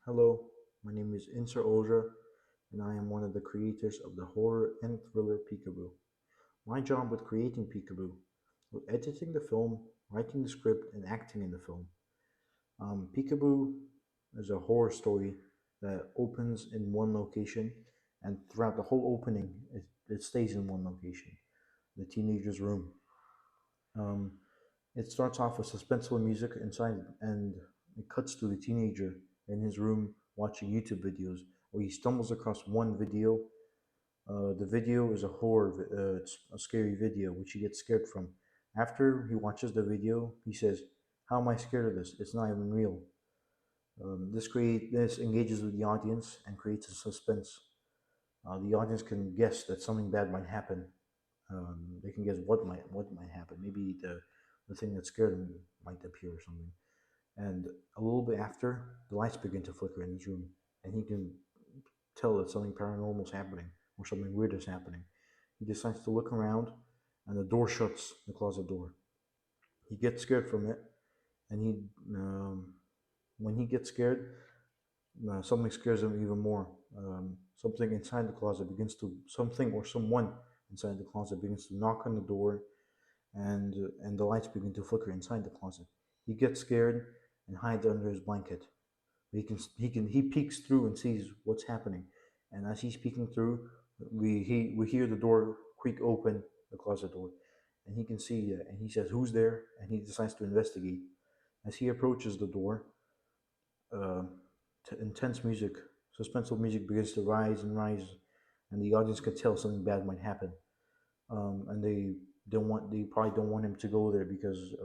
Hello, my name is Inser Oja, and I am one of the creators of the horror and thriller Peekaboo. My job with creating Peekaboo was editing the film, writing the script, and acting in the film. Peekaboo is a horror story that opens in one location, and throughout the whole opening, it stays in one location, the teenager's room. Um, it starts off with suspenseful music inside, and it cuts to the teenager in his room watching YouTube videos, where he stumbles across one video. The video is a it's a scary video, which he gets scared from. After he watches the video, he says, "How am I scared of this? It's not even real." This engages with the audience and creates a suspense. The audience can guess that something bad might happen. They can guess what might happen. Maybe the thing that scared him might appear or something. And a little bit after, the lights begin to flicker in his room, and he can tell that something paranormal is happening or something weird is happening. He decides to look around, and the door shuts, the closet door. He gets scared from it, and when he gets scared, something scares him even more. Something inside the closet begins to, something or someone inside the closet begins to knock on the door, and the lights begin to flicker inside the closet. He gets scared and hides under his blanket. He peeks through and sees what's happening, and as he's peeking through, we hear the door creak open, the closet door, and he can see, and he says, "Who's there?" And he decides to investigate. As he approaches the door, uh, intense music, suspenseful music begins to rise and rise, and the audience can tell something bad might happen. And they probably don't want him to go there because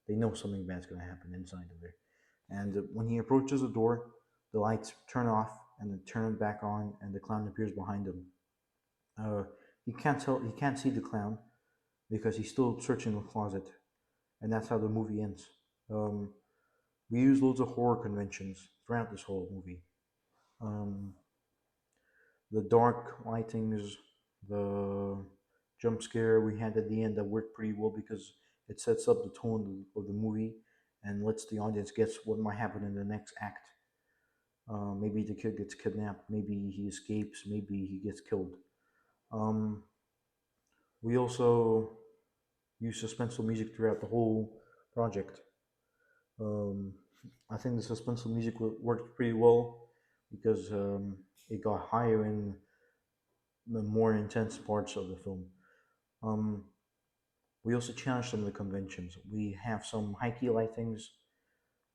they know something bad's going to happen inside of there. And when he approaches the door, the lights turn off and then turn back on, and the clown appears behind him. Uh, he can't see the clown because he's still searching the closet, and that's how the movie ends. Um, we use loads of horror conventions throughout this whole movie. Um, the dark lightings, the jump scare we had at the end that worked pretty well because it sets up the tone of the movie and lets the audience guess what might happen in the next act. Maybe the kid gets kidnapped, maybe he escapes, maybe he gets killed. Um, we also use suspenseful music throughout the whole project. Um, I think the suspenseful music worked pretty well because it got higher in the more intense parts of the film. Um, we also challenge some of the conventions. We have some high key lightings.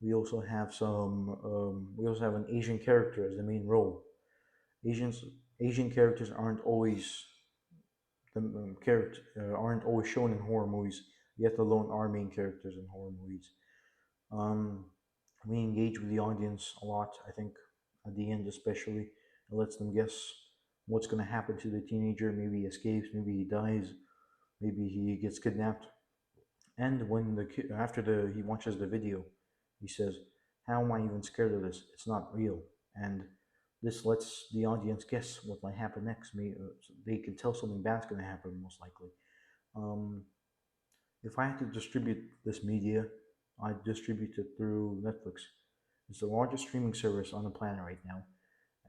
We also have some. We also have an Asian character as the main role. Asians Asian characters aren't always shown in horror movies. Yet alone are main characters in horror movies. Um, we engage with the audience a lot. I think at the end especially, it lets them guess what's going to happen to the teenager. Maybe he escapes. Maybe he dies. Maybe he gets kidnapped. And when after he watches the video, he says, "How am I even scared of this? It's not real." And this lets the audience guess what might happen next. They can tell something bad's going to happen, most likely. Um, if I had to distribute this media, I'd distribute it through Netflix. It's the largest streaming service on the planet right now,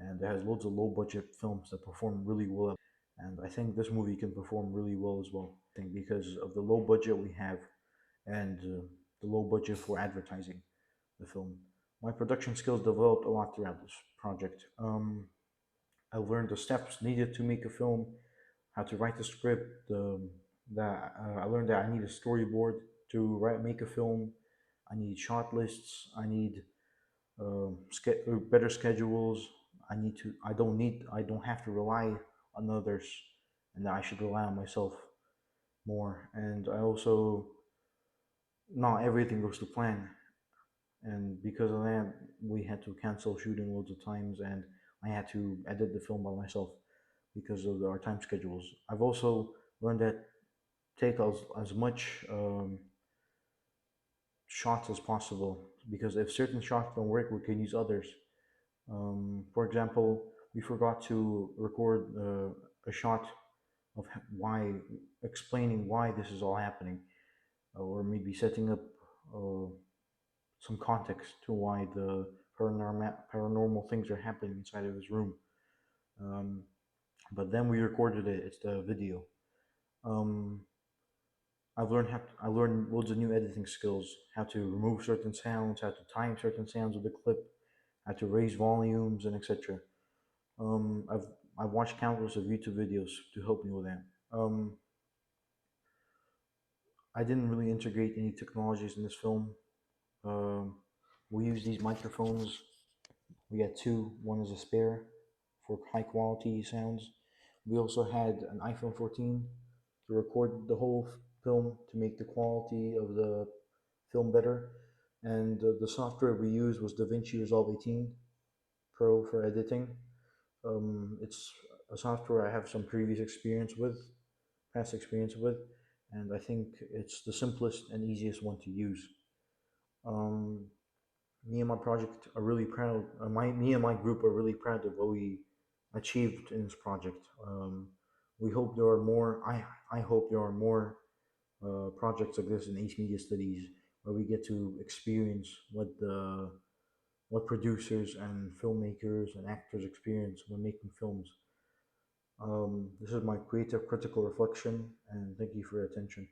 and it has loads of low budget films that perform really well. And I think this movie can perform really well as well. I think because of the low budget we have and the low budget for advertising the film. My production skills developed a lot throughout this project. I learned the steps needed to make a film, how to write the script. I learned that I need a storyboard to make a film. I need shot lists. I need better schedules. I don't have to rely on others, and that I should rely on myself more. And I also, not everything goes to plan, and because of that, we had to cancel shooting loads of times, and I had to edit the film by myself because of our time schedules. I've also learned that take as much shots as possible, because if certain shots don't work, we can use others. For example, we forgot to record a shot of why, explaining why this is all happening, or maybe setting up uh, some context to why the paranormal things are happening inside of his room. Um, but then we recorded it. It's the video. Um, I learned loads of new editing skills. How to remove certain sounds, how to time certain sounds with the clip, how to raise volumes, and etc. Um, I've I've watched countless of YouTube videos to help me with that. I didn't really integrate any technologies in this film. Um, we use these microphones. We got two. One is a spare for high quality sounds. We also had an iPhone 14 to record the whole film to make the quality of the film better. And the software we used was DaVinci Resolve 18 Pro for editing. It's a software I have some previous experience with, past experience with, and I think it's the simplest and easiest one to use. Um, Me and my project are really proud. Me and my group are really proud of what we achieved in this project. We hope there are more. I hope there are more projects like this in Ace Media Studies where we get to experience what producers and filmmakers and actors experience when making films. This is my creative critical reflection, and thank you for your attention.